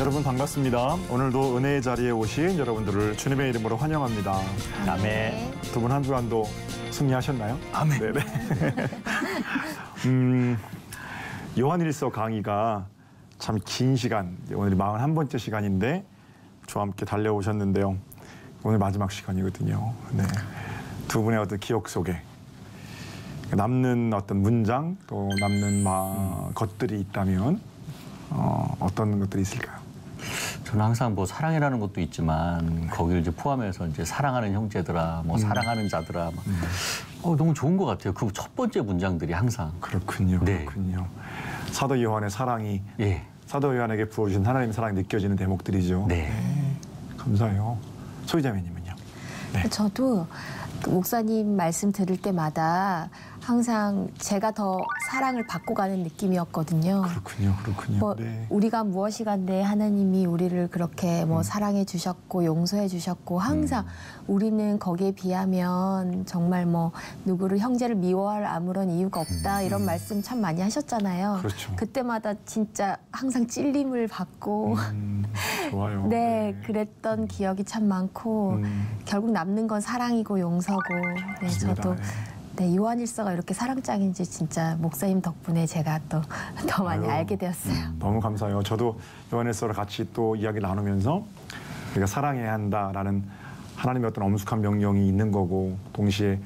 여러분 반갑습니다. 오늘도 은혜의 자리에 오신 여러분들을 주님의 이름으로 환영합니다. 아멘. 두 분 한 주간도 승리하셨나요? 아멘. 네네. 요한일서 강의가 참 긴 시간, 오늘이 41번째 시간인데 저와 함께 달려오셨는데요. 오늘 마지막 시간이거든요. 네. 두 분의 어떤 기억 속에 남는 어떤 문장 또 남는 것들이 있다면 어떤 것들이 있을까요? 저는 항상 뭐 사랑이라는 것도 있지만 거기를 이제 포함해서 이제 사랑하는 형제들아, 뭐 사랑하는 자들아, 너무 좋은 것 같아요. 그 첫 번째 문장들이 항상. 그렇군요. 네. 그렇군요. 사도 요한의 사랑이 예. 사도 요한에게 부어주신 하나님의 사랑이 느껴지는 대목들이죠. 네. 네. 감사해요. 소희자매님은요? 네. 저도 그 목사님 말씀 들을 때마다 항상 제가 더 사랑을 받고 가는 느낌이었거든요. 그렇군요. 그렇군요. 네. 우리가 무엇이간데 하나님이 우리를 그렇게 사랑해 주셨고 용서해 주셨고 항상 우리는 거기에 비하면 정말 누구를 형제를 미워할 아무런 이유가 없다 이런 말씀 참 많이 하셨잖아요. 그렇죠. 그때마다 진짜 항상 찔림을 받고 좋아요. 네, 그랬던 기억이 참 많고 결국 남는 건 사랑이고 용서고 네, 저도 네, 요한일서가 이렇게 사랑장인지 진짜 목사님 덕분에 제가 또 더 많이 알게 되었어요. 너무 감사해요. 저도 요한일서를 같이 또 이야기 나누면서 우리가 사랑해야 한다라는 하나님의 어떤 엄숙한 명령이 있는 거고 동시에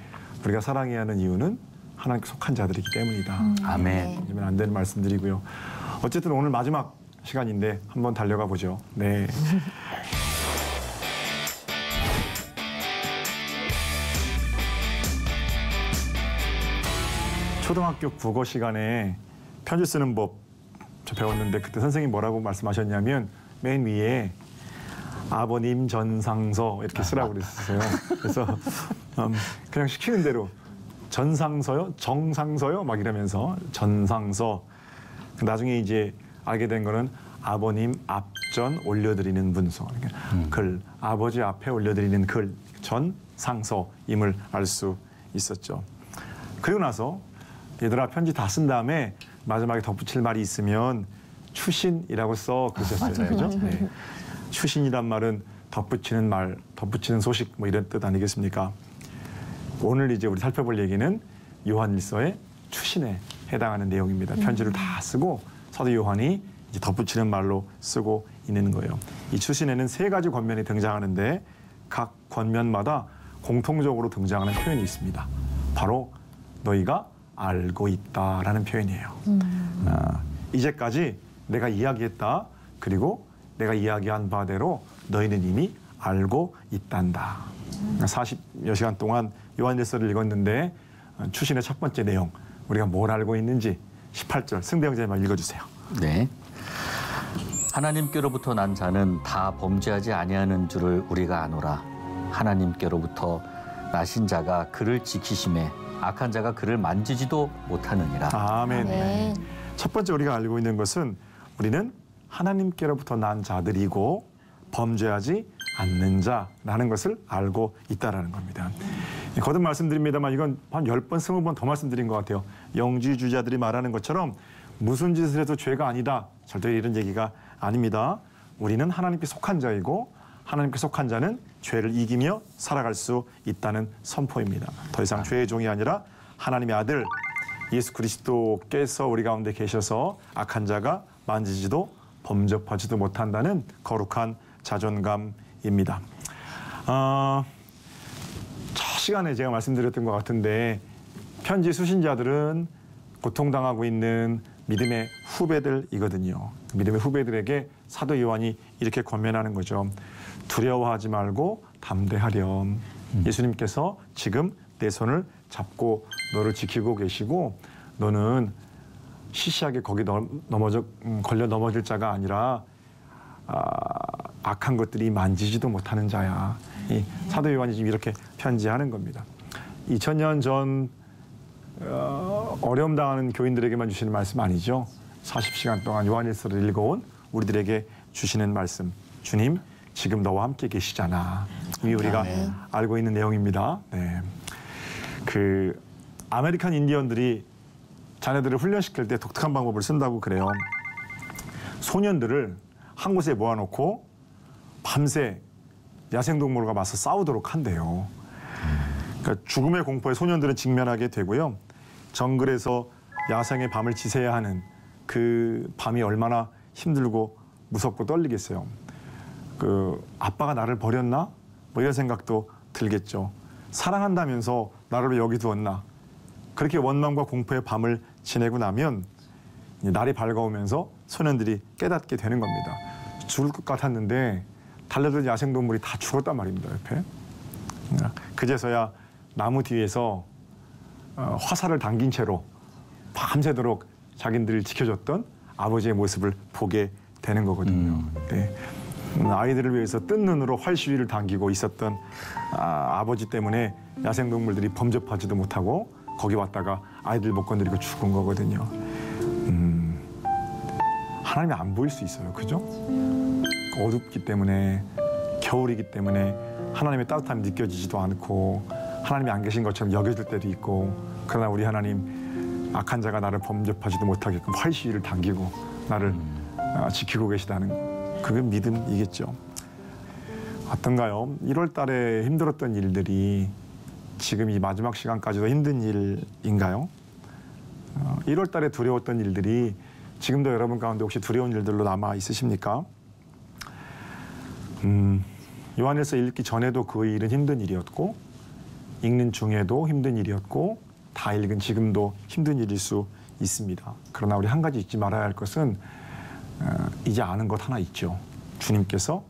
우리가 사랑해야 하는 이유는 하나님께 속한 자들이기 때문이다. 아멘. 잊으면 안 되는 말씀드리고요. 어쨌든 오늘 마지막 시간인데 한번 달려가 보죠. 네. 초등학교 국어 시간에 편지 쓰는 법 저 배웠는데 그때 선생님이 뭐라고 말씀하셨냐면 맨 위에 아버님 전상서 이렇게 쓰라고 그랬어요. 그래서 그냥 시키는 대로 전상서요? 정상서요? 막 이러면서 전상서. 나중에 이제 알게 된 거는 아버님 앞전 올려드리는 문서. 그러니까 글, 아버지 앞에 올려드리는 글, 전상서임을 알 수 있었죠. 그리고 나서 얘들아 편지 다 쓴 다음에 마지막에 덧붙일 말이 있으면 추신이라고 써 그러셨어요. 그죠? 네. 추신이란 말은 덧붙이는 말, 덧붙이는 소식 뭐 이런 뜻 아니겠습니까? 오늘 이제 우리 살펴볼 얘기는 요한일서의 추신에 해당하는 내용입니다. 편지를 다 쓰고 사도 요한이 이제 덧붙이는 말로 쓰고 있는 거예요. 이 추신에는 3가지 권면이 등장하는데 각 권면마다 공통적으로 등장하는 표현이 있습니다. 바로 너희가 알고 있다라는 표현이에요. 이제까지 내가 이야기했다. 그리고 내가 이야기한 바대로 너희는 이미 알고 있단다. 40여 시간 동안 요한일서를 읽었는데 추신의 첫 번째 내용 우리가 뭘 알고 있는지 18절 승대형제님 읽어주세요. 네. 하나님께로부터 난 자는 다 범죄하지 아니하는 줄을 우리가 아노라. 하나님께로부터 나신 자가 그를 지키심에 악한 자가 그를 만지지도 못하느니라. 아멘. 네. 첫 번째 우리가 알고 있는 것은 우리는 하나님께로부터 난 자들이고 범죄하지 않는 자라는 것을 알고 있다라는 겁니다. 거듭 말씀드립니다만 이건 한 10번, 20번 더 말씀드린 것 같아요. 영지주자들이 말하는 것처럼 무슨 짓을 해도 죄가 아니다. 절대 이런 얘기가 아닙니다. 우리는 하나님께 속한 자이고 하나님께 속한 자는 죄를 이기며 살아갈 수 있다는 선포입니다. 더 이상 죄의 종이 아니라 하나님의 아들 예수 그리스도께서 우리 가운데 계셔서 악한 자가 만지지도 범접하지도 못한다는 거룩한 자존감입니다. 첫 시간에 제가 말씀드렸던 것 같은데 편지 수신자들은 고통당하고 있는 믿음의 후배들이거든요. 믿음의 후배들에게 사도 요한이 이렇게 권면하는 거죠. 두려워하지 말고 담대하렴. 예수님께서 지금 내 손을 잡고 너를 지키고 계시고 너는 시시하게 거기 걸려 넘어질 자가 아니라 악한 것들이 만지지도 못하는 자야. 이 사도 요한이 지금 이렇게 편지하는 겁니다. 2000년 전 어려움 당하는 교인들에게만 주시는 말씀 아니죠. 40시간 동안 요한일서를 읽어온 우리들에게 주시는 말씀. 주님 지금 너와 함께 계시잖아. 이미 우리가 알고 있는 내용입니다. 네. 그 아메리칸 인디언들이 자녀들을 훈련시킬 때 독특한 방법을 쓴다고 그래요. 소년들을 한 곳에 모아놓고 밤새 야생동물과 맞서 싸우도록 한대요. 그러니까 죽음의 공포에 소년들은 직면하게 되고요. 정글에서 야생의 밤을 지새야 하는 그 밤이 얼마나 힘들고 무섭고 떨리겠어요. 그 아빠가 나를 버렸나? 뭐 이런 생각도 들겠죠. 사랑한다면서 나를 왜 여기 두었나? 그렇게 원망과 공포의 밤을 지내고 나면 날이 밝아오면서 소년들이 깨닫게 되는 겁니다. 죽을 것 같았는데 달려들 야생동물이 다 죽었단 말입니다. 옆에. 그제서야 나무 뒤에서 화살을 당긴 채로 밤새도록 자기들을 지켜줬던 아버지의 모습을 보게 되는 거거든요. 네. 아이들을 위해서 뜬 눈으로 활시위를 당기고 있었던 아버지 때문에 야생동물들이 범접하지도 못하고 거기 왔다가 아이들 못 건드리고 죽은 거거든요. 하나님이 안 보일 수 있어요. 그죠? 어둡기 때문에, 겨울이기 때문에 하나님의 따뜻함이 느껴지지도 않고 하나님이 안 계신 것처럼 여겨질 때도 있고, 그러나 우리 하나님 악한 자가 나를 범접하지도 못하게끔 활시위를 당기고 나를 지키고 계시다는 그게 믿음이겠죠. 어떤가요? 1월 달에 힘들었던 일들이 지금 이 마지막 시간까지도 힘든 일인가요? 1월 달에 두려웠던 일들이 지금도 여러분 가운데 혹시 두려운 일들로 남아 있으십니까? 요한일서 읽기 전에도 그 일은 힘든 일이었고, 읽는 중에도 힘든 일이었고, 다 읽은 지금도 힘든 일일 수 있습니다. 그러나 우리 한 가지 잊지 말아야 할 것은 이제 아는 것 하나 있죠. 주님께서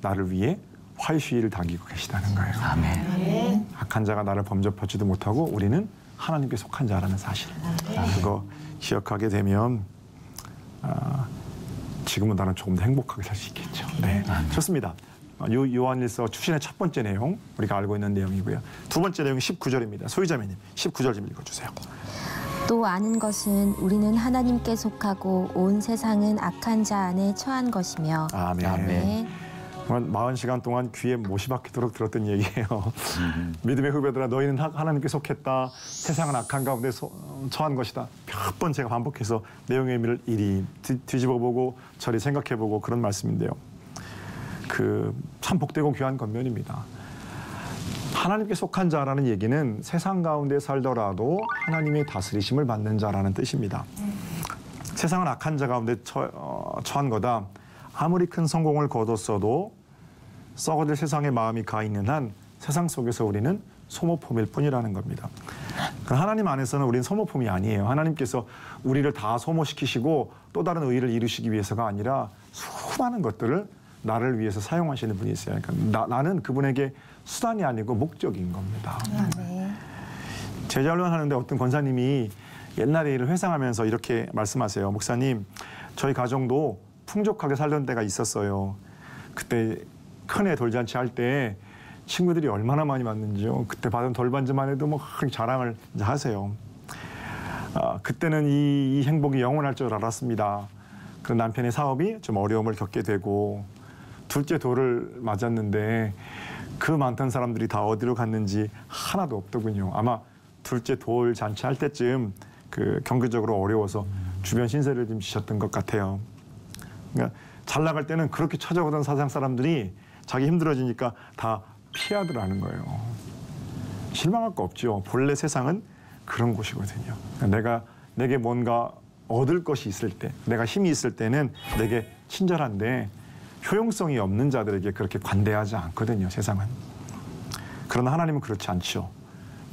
나를 위해 활시위를 당기고 계시다는 거예요. 아멘. 악한 자가 나를 범접하지도 못하고 우리는 하나님께 속한 자라는 사실. 그거 기억하게 되면 지금은 나는 조금 더 행복하게 살 수 있겠죠. 네, 좋습니다. 요한일서 출신의 첫 번째 내용 우리가 알고 있는 내용이고요. 두 번째 내용이 19절입니다. 소희자매님 19절 좀 읽어주세요. 또 아는 것은 우리는 하나님께 속하고 온 세상은 악한 자 안에 처한 것이며. 아멘. 아멘. 40시간 동안 귀에 못이 박히도록 들었던 얘기예요. 믿음의 후배들아, 너희는 하나님께 속했다. 세상은 악한 가운데 처한 것이다. 몇 번 제가 반복해서 내용의 의미를 이리 뒤집어보고 저리 생각해보고 그런 말씀인데요. 참 복되고 귀한 권면입니다. 하나님께 속한 자라는 얘기는 세상 가운데 살더라도 하나님의 다스리심을 받는 자라는 뜻입니다. 세상은 악한 자 가운데 처한 거다. 아무리 큰 성공을 거뒀어도 썩어질 세상의 마음이 가 있는 한 세상 속에서 우리는 소모품일 뿐이라는 겁니다. 하나님 안에서는 우리는 소모품이 아니에요. 하나님께서 우리를 다 소모시키시고 또 다른 의의를 이루시기 위해서가 아니라 수많은 것들을 나를 위해서 사용하시는 분이 있어요. 그러니까 나는 그분에게 수단이 아니고 목적인 겁니다. 네. 제자훈련 하는데 어떤 권사님이 옛날의 일을 회상하면서 이렇게 말씀하세요. 목사님, 저희 가정도 풍족하게 살던 때가 있었어요. 그때 큰애 돌잔치 할 때 친구들이 얼마나 많이 왔는지요. 그때 받은 돌반지만 해도 뭐 자랑을 이제 하세요. 그때는 이 행복이 영원할 줄 알았습니다. 그런 남편의 사업이 좀 어려움을 겪게 되고 둘째 돌을 맞았는데 그 많던 사람들이 다 어디로 갔는지 하나도 없더군요. 아마 둘째 돌 잔치 할 때쯤 경제적으로 어려워서 주변 신세를 좀 지셨던 것 같아요. 그러니까 잘 나갈 때는 그렇게 찾아오던 사상 사람들이 자기 힘들어지니까 다 피하더라는 거예요. 실망할 거 없죠. 본래 세상은 그런 곳이거든요. 그러니까 내게 뭔가 얻을 것이 있을 때, 내가 힘이 있을 때는 내게 친절한데 효용성이 없는 자들에게 그렇게 관대하지 않거든요. 세상은. 그러나 하나님은 그렇지 않죠.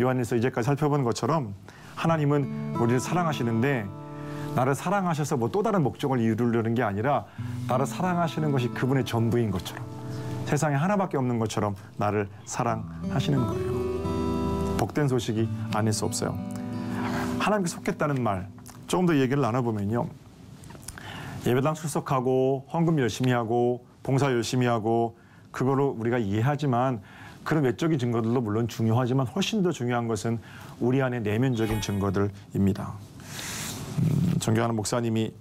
요한일서 이제까지 살펴본 것처럼 하나님은 우리를 사랑하시는데 나를 사랑하셔서 뭐 또 다른 목적을 이루려는 게 아니라 나를 사랑하시는 것이 그분의 전부인 것처럼 세상에 하나밖에 없는 것처럼 나를 사랑하시는 거예요. 복된 소식이 아닐 수 없어요. 하나님께 속했다는 말 조금 더 얘기를 나눠보면요. 예배당 출석하고 헌금 열심히 하고 봉사 열심히 하고 그거로 우리가 이해하지만 그런 외적인 증거들도 물론 중요하지만 훨씬 더 중요한 것은 우리 안의 내면적인 증거들입니다. 존경하는 목사님이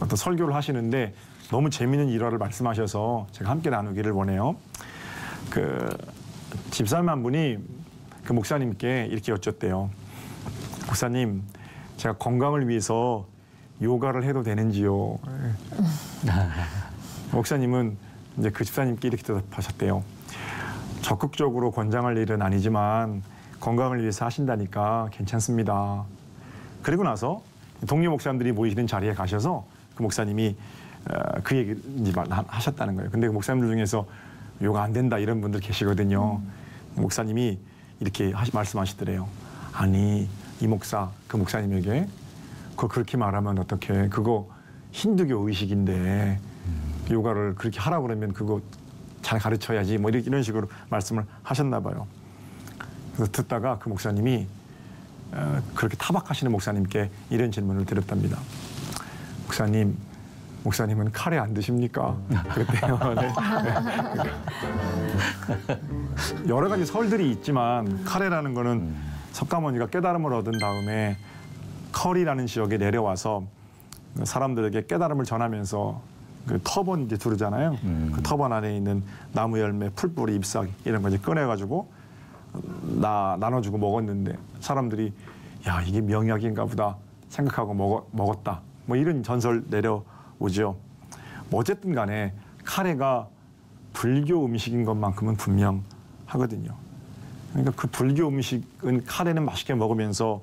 어떤 설교를 하시는데 너무 재미있는 일화를 말씀하셔서 제가 함께 나누기를 원해요. 집사님 한 분이 그 목사님께 이렇게 여쭙대요. 목사님, 제가 건강을 위해서 요가를 해도 되는지요? 목사님은 이제 그 집사님께 이렇게 대답하셨대요. 적극적으로 권장할 일은 아니지만 건강을 위해서 하신다니까 괜찮습니다. 그리고 나서 동료 목사님들이 모이시는 자리에 가셔서 그 목사님이 그 얘기를 하셨다는 거예요. 근데 그 목사님들 중에서 요가 안 된다 이런 분들 계시거든요. 목사님이 이렇게 말씀하시더래요. 아니 이 목사 그 목사님에게 그거 그렇게 말하면 어떡해. 그거 힌두교 의식인데 요가를 그렇게 하라고 그러면 그거 잘 가르쳐야지 뭐 이런 식으로 말씀을 하셨나 봐요. 그래서 듣다가 그 목사님이 그렇게 타박하시는 목사님께 이런 질문을 드렸답니다. 목사님은 카레 안 드십니까? 그랬대요. 네. 여러 가지 설들이 있지만 카레라는 거는 석가모니가 깨달음을 얻은 다음에 커리라는 지역에 내려와서 사람들에게 깨달음을 전하면서 그 터번 이제 두르잖아요. 그 터번 안에 있는 나무 열매, 풀뿌리, 잎사귀 이런 거 이제 꺼내가지고 나눠주고 먹었는데 사람들이 야 이게 명약인가 보다 생각하고 먹었다. 뭐 이런 전설 내려오죠. 뭐 어쨌든 간에 카레가 불교 음식인 것만큼은 분명하거든요. 그러니까 그 불교 음식은 카레는 맛있게 먹으면서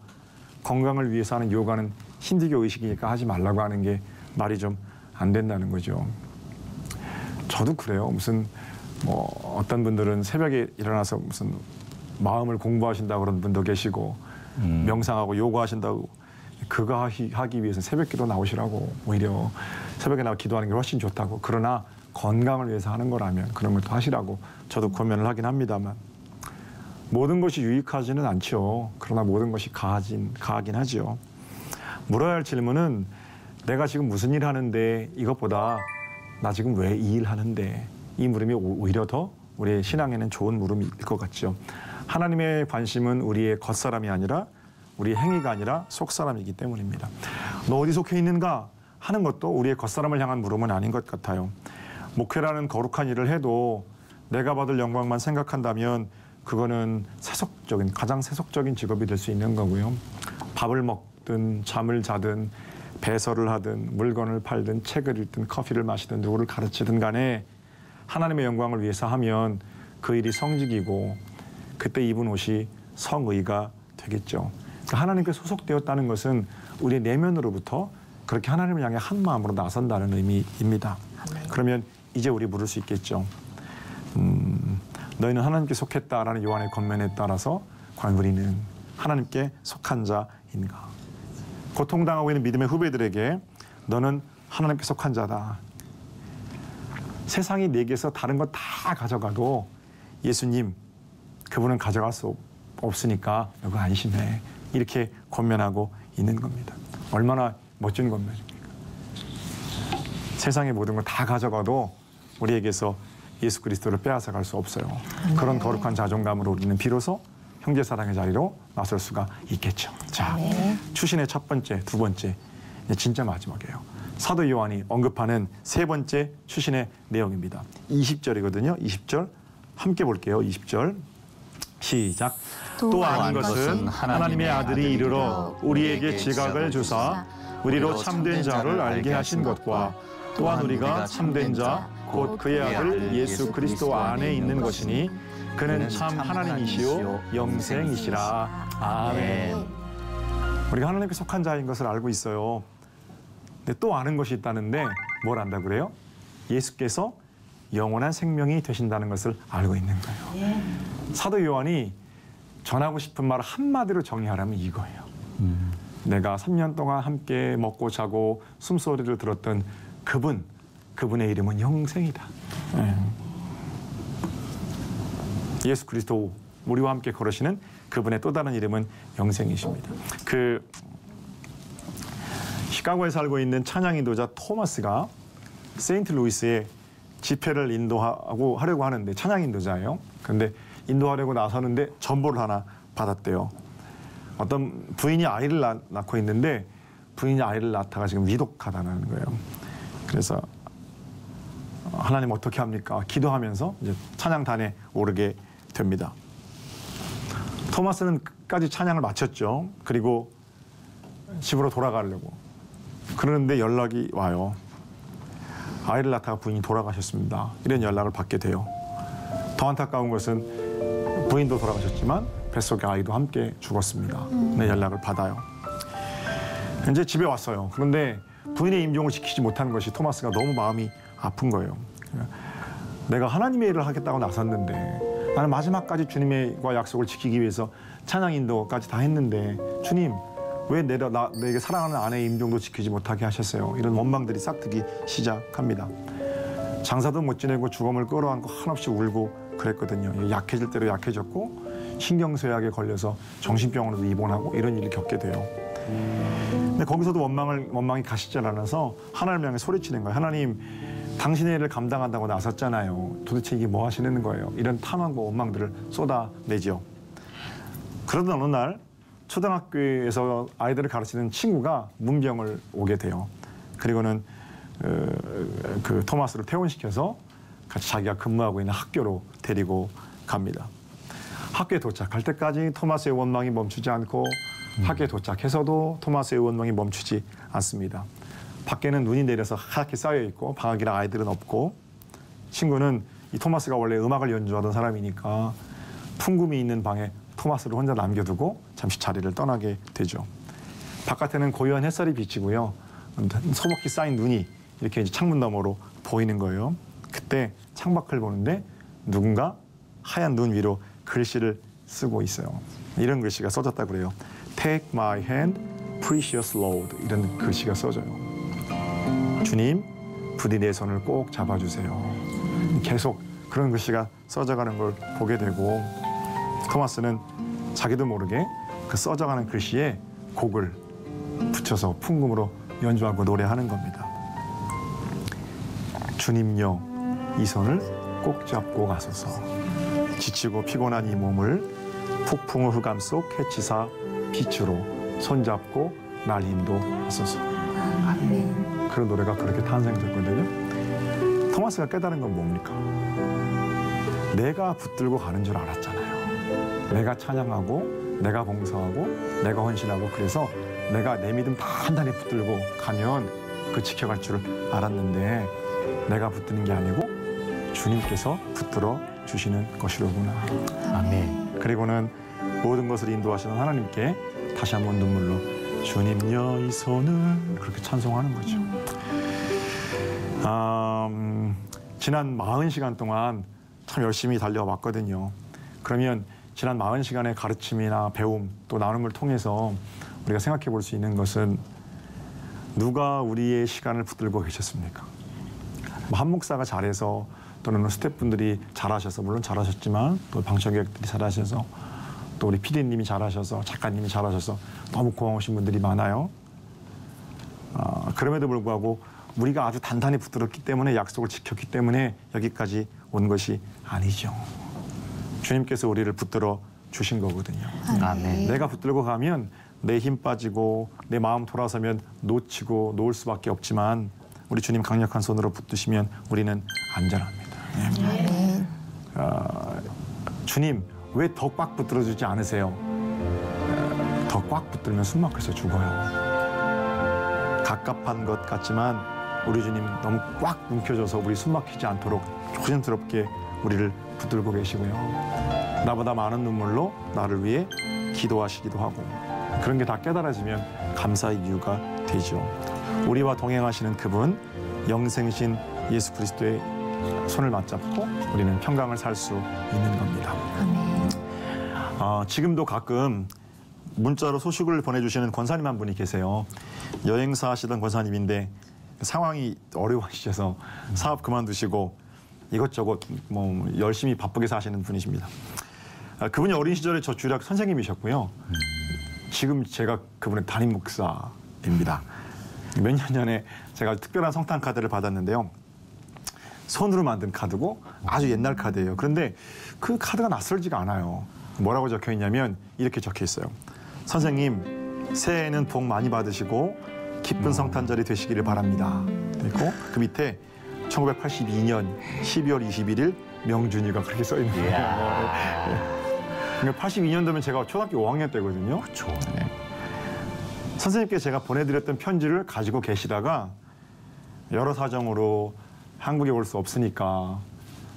건강을 위해서 하는 요가는 힌두교 의식이니까 하지 말라고 하는 게 말이 좀 안 된다는 거죠. 저도 그래요. 무슨 뭐 어떤 분들은 새벽에 일어나서 무슨 마음을 공부하신다고 그런 분도 계시고 명상하고 요가하신다고 그거 하기 위해서 새벽 기도 나오시라고 오히려 새벽에 나와 기도하는 게 훨씬 좋다고. 그러나 건강을 위해서 하는 거라면 그런 것도 하시라고 저도 권면을 하긴 합니다만 모든 것이 유익하지는 않죠. 그러나 모든 것이 가하긴 하죠. 물어야 할 질문은 내가 지금 무슨 일 하는데 이것보다 나 지금 왜 이 일 하는데 이 물음이 오히려 더 우리의 신앙에는 좋은 물음일 것 같죠. 하나님의 관심은 우리의 겉사람이 아니라 우리의 행위가 아니라 속사람이기 때문입니다. 너 어디 속해 있는가 하는 것도 우리의 겉사람을 향한 물음은 아닌 것 같아요. 목회라는 거룩한 일을 해도 내가 받을 영광만 생각한다면 그거는 가장 세속적인 직업이 될 수 있는 거고요. 밥을 먹든 잠을 자든 배설을 하든 물건을 팔든 책을 읽든 커피를 마시든 누구를 가르치든 간에 하나님의 영광을 위해서 하면 그 일이 성직이고 그때 입은 옷이 성의가 되겠죠. 그러니까 하나님께 소속되었다는 것은 우리의 내면으로부터 그렇게 하나님을 향해 한 마음으로 나선다는 의미입니다. 그러면 이제 우리 물을 수 있겠죠. 너희는 하나님께 속했다라는 요한의 권면에 따라서 과연 우리는 하나님께 속한 자인가? 고통당하고 있는 믿음의 후배들에게 너는 하나님께 속한 자다. 세상이 내게서 다른 거 다 가져가도 예수님 그분은 가져갈 수 없으니까 너가 안심해. 이렇게 권면하고 있는 겁니다. 얼마나 멋진 권면입니까? 세상의 모든 걸 다 가져가도 우리에게서 예수 그리스도를 빼앗아갈 수 없어요. 그런 거룩한 자존감으로 우리는 비로소 형제사랑의 자리로 나설 수가 있겠죠. 자, 추신의 첫 번째, 두 번째, 진짜 마지막이에요. 사도 요한이 언급하는 세 번째 추신의 내용입니다. 20절이거든요. 20절 함께 볼게요. 20절 시작. 또 아는 것은 하나님의 아들이 이르러 우리에게 지각을 주사 우리로 참된 자를 알게 하신 것과 또한 우리가 참된 자 곧 그의 아들 예수 그리스도 안에 있는 것이니 그는 참 하나님이시요 영생이시라. 아멘. 우리가 하나님께 속한 자인 것을 알고 있어요. 근데 또 아는 것이 있다는데 뭘 안다고 그래요? 예수께서 영원한 생명이 되신다는 것을 알고 있는 거예요. 사도 요한이 전하고 싶은 말을 한마디로 정의하라면 이거예요. 내가 3년 동안 함께 먹고 자고 숨소리를 들었던 그분의 이름은 영생이다. 예수 그리스도 우리와 함께 걸으시는 그분의 또 다른 이름은 영생이십니다. 시카고에 살고 있는 찬양 인도자 토마스가 세인트루이스에 집회를 하려고 하는데 찬양 인도자예요. 그런데 인도하려고 나서는데 전보를 하나 받았대요. 어떤 부인이 아이를 낳고 있는데 부인이 아이를 낳다가 지금 위독하다는 거예요. 그래서 하나님 어떻게 합니까? 기도하면서 이제 찬양단에 오르게 됩니다. 토마스는 끝까지 찬양을 마쳤죠. 그리고 집으로 돌아가려고. 그러는데 연락이 와요. 아이를 낳다가 부인이 돌아가셨습니다. 이런 연락을 받게 돼요. 더 안타까운 것은 부인도 돌아가셨지만 뱃속의 아이도 함께 죽었습니다. 네, 연락을 받아요. 이제 집에 왔어요. 그런데 부인의 임종을 지키지 못하는 것이 토마스가 너무 마음이 아픈 거예요. 내가 하나님의 일을 하겠다고 나섰는데 나는 마지막까지 주님과 약속을 지키기 위해서 찬양 인도까지 다 했는데 주님 왜 내게 사랑하는 아내의 임종도 지키지 못하게 하셨어요. 이런 원망들이 싹트기 시작합니다. 장사도 못 지내고 죽음을 끌어안고 한없이 울고 그랬거든요. 약해질 대로 약해졌고 신경쇠약에 걸려서 정신병원에도 입원하고 이런 일을 겪게 돼요. 근데 거기서도 원망이 가시질 않아서 하나님을 향해 소리치는 거예요. 하나님, 당신의 일을 감당한다고 나섰잖아요. 도대체 이게 뭐 하시는 거예요? 이런 탄원과 원망들을 쏟아내죠. 그러던 어느 날 초등학교에서 아이들을 가르치는 친구가 문병을 오게 돼요. 그리고는 그 토마스를 퇴원시켜서 같이 자기가 근무하고 있는 학교로 데리고 갑니다. 학교에 도착할 때까지 토마스의 원망이 멈추지 않고 학교에 도착해서도 토마스의 원망이 멈추지 않습니다. 밖에는 눈이 내려서 하얗게 쌓여 있고 방학이라 아이들은 없고 친구는 이 토마스가 원래 음악을 연주하던 사람이니까 풍금이 있는 방에 토마스를 혼자 남겨두고 잠시 자리를 떠나게 되죠. 바깥에는 고요한 햇살이 비치고요. 소복히 쌓인 눈이 이렇게 이제 창문 너머로 보이는 거예요. 그때 창밖을 보는데 누군가 하얀 눈 위로 글씨를 쓰고 있어요. 이런 글씨가 써졌다고 그래요. Take my hand, precious Lord. 이런 글씨가 써져요. 주님, 부디 내 손을 꼭 잡아주세요. 계속 그런 글씨가 써져가는 걸 보게 되고 토마스는 자기도 모르게 그 써져가는 글씨에 곡을 붙여서 풍금으로 연주하고 노래하는 겁니다. 주님여, 이 손을 꼭 잡고 가소서. 지치고 피곤한 이 몸을 폭풍의 흑암 속 해치사 빛으로 손잡고 날 인도하소서. 아멘. 그런 노래가 그렇게 탄생됐거든요. 토마스가 깨달은 건 뭡니까? 내가 붙들고 가는 줄 알았잖아요. 내가 찬양하고 내가 봉사하고 내가 헌신하고 그래서 내가 내 믿음 단단히 붙들고 가면 그 지켜갈 줄 알았는데 내가 붙드는 게 아니고 주님께서 붙들어 주시는 것이로구나. 아멘. 그리고는 모든 것을 인도하시는 하나님께 다시 한번 눈물로 주님여 이 손을 그렇게 찬송하는 거죠. 지난 40시간 동안 참 열심히 달려왔거든요. 그러면 지난 40시간의 가르침이나 배움 또 나눔을 통해서 우리가 생각해 볼 수 있는 것은 누가 우리의 시간을 붙들고 계셨습니까? 한 목사가 잘해서 또는 스태프분들이 잘하셔서 물론 잘하셨지만 또 방청객들이 잘하셔서 또 우리 PD님이 잘하셔서 작가님이 잘하셔서 너무 고마우신 분들이 많아요. 그럼에도 불구하고 우리가 아주 단단히 붙들었기 때문에 약속을 지켰기 때문에 여기까지 온 것이 아니죠. 주님께서 우리를 붙들어 주신 거거든요. 아멘. 내가 붙들고 가면 내 힘 빠지고 내 마음 돌아서면 놓치고 놓을 수밖에 없지만 우리 주님 강력한 손으로 붙드시면 우리는 안전합니다. 아멘. 주님 왜 더 꽉 붙들어주지 않으세요? 더 꽉 붙들면 숨 막혀서 죽어요. 갑갑한 것 같지만 우리 주님 너무 꽉 움켜줘서 우리 숨 막히지 않도록 조심스럽게 우리를 붙들고 계시고요. 나보다 많은 눈물로 나를 위해 기도하시기도 하고 그런 게 다 깨달아지면 감사의 이유가 되죠. 우리와 동행하시는 그분 영생신 예수 그리스도의 손을 맞잡고 우리는 평강을 살 수 있는 겁니다. 아멘. 지금도 가끔 문자로 소식을 보내주시는 권사님 한 분이 계세요. 여행사 하시던 권사님인데 상황이 어려우시셔서 사업 그만두시고 이것저것 뭐 열심히 바쁘게 사시는 분이십니다. 그분이 어린 시절에 저 주일학 선생님이셨고요. 지금 제가 그분의 담임 목사입니다. 몇 년 전에 제가 특별한 성탄 카드를 받았는데요. 손으로 만든 카드고 아주 옛날 카드예요. 그런데 그 카드가 낯설지가 않아요. 뭐라고 적혀 있냐면 이렇게 적혀 있어요. 선생님, 새해에는 복 많이 받으시고 기쁜 성탄절이 되시기를 바랍니다. 그리고 그 밑에 1982년 12월 21일 명준이가 그렇게 써 있는 거예요. 그러니까 82년도면 제가 초등학교 5학년 때거든요. 그렇죠. 네. 선생님께 제가 보내드렸던 편지를 가지고 계시다가 여러 사정으로 한국에 올 수 없으니까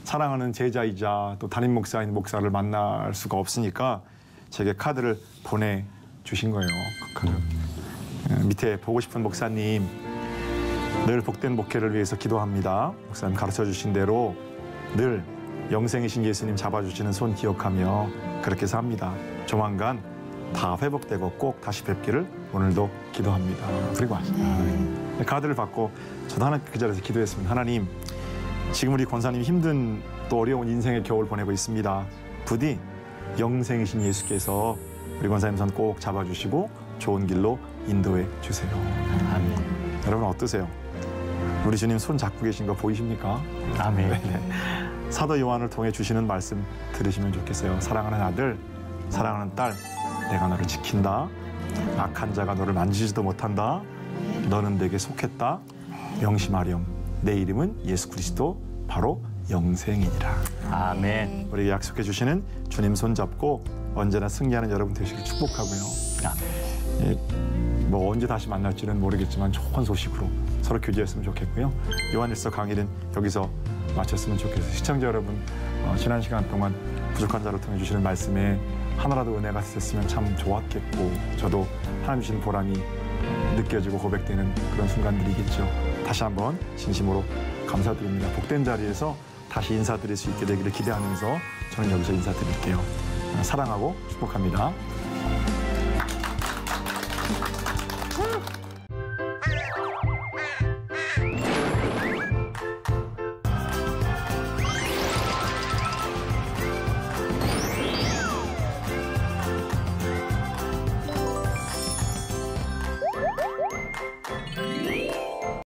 사랑하는 제자이자 또 담임 목사인 목사를 만날 수가 없으니까 제게 카드를 보내주신 거예요. 그 카드. 밑에 보고 싶은 목사님 늘 복된 목회를 위해서 기도합니다. 목사님 가르쳐 주신 대로 늘 영생이신 예수님 잡아주시는 손 기억하며 그렇게 삽니다. 조만간 다 회복되고 꼭 다시 뵙기를 오늘도 기도합니다. 그리고 하시죠. 카드를 받고 저도 하나님 그 자리에서 기도했습니다. 하나님, 지금 우리 권사님 힘든 또 어려운 인생의 겨울 보내고 있습니다. 부디 영생이신 예수께서 우리 권사님 손 꼭 잡아주시고 좋은 길로 인도해 주세요. 아멘. 여러분 어떠세요? 우리 주님 손 잡고 계신 거 보이십니까? 아멘. 네. 사도 요한을 통해 주시는 말씀 들으시면 좋겠어요. 사랑하는 아들, 사랑하는 딸, 내가 너를 지킨다. 악한 자가 너를 만지지도 못한다. 너는 내게 속했다. 명심하렴. 내 이름은 예수 그리스도, 바로 영생이니라. 아멘. 우리에게 약속해 주시는 주님 손 잡고 언제나 승리하는 여러분 되시길 축복하고요. 예, 뭐 언제 다시 만날지는 모르겠지만 좋은 소식으로 서로 교제했으면 좋겠고요. 요한일서 강의는 여기서 마쳤으면 좋겠어요. 시청자 여러분, 지난 시간 동안 부족한 자를 통해 주시는 말씀에 하나라도 은혜가 있었으면 참 좋았겠고 저도 하나님 주신 보람이 느껴지고 고백되는 그런 순간들이겠죠. 다시 한번 진심으로 감사드립니다. 복된 자리에서 다시 인사드릴 수 있게 되기를 기대하면서 저는 여기서 인사드릴게요. 사랑하고 축복합니다.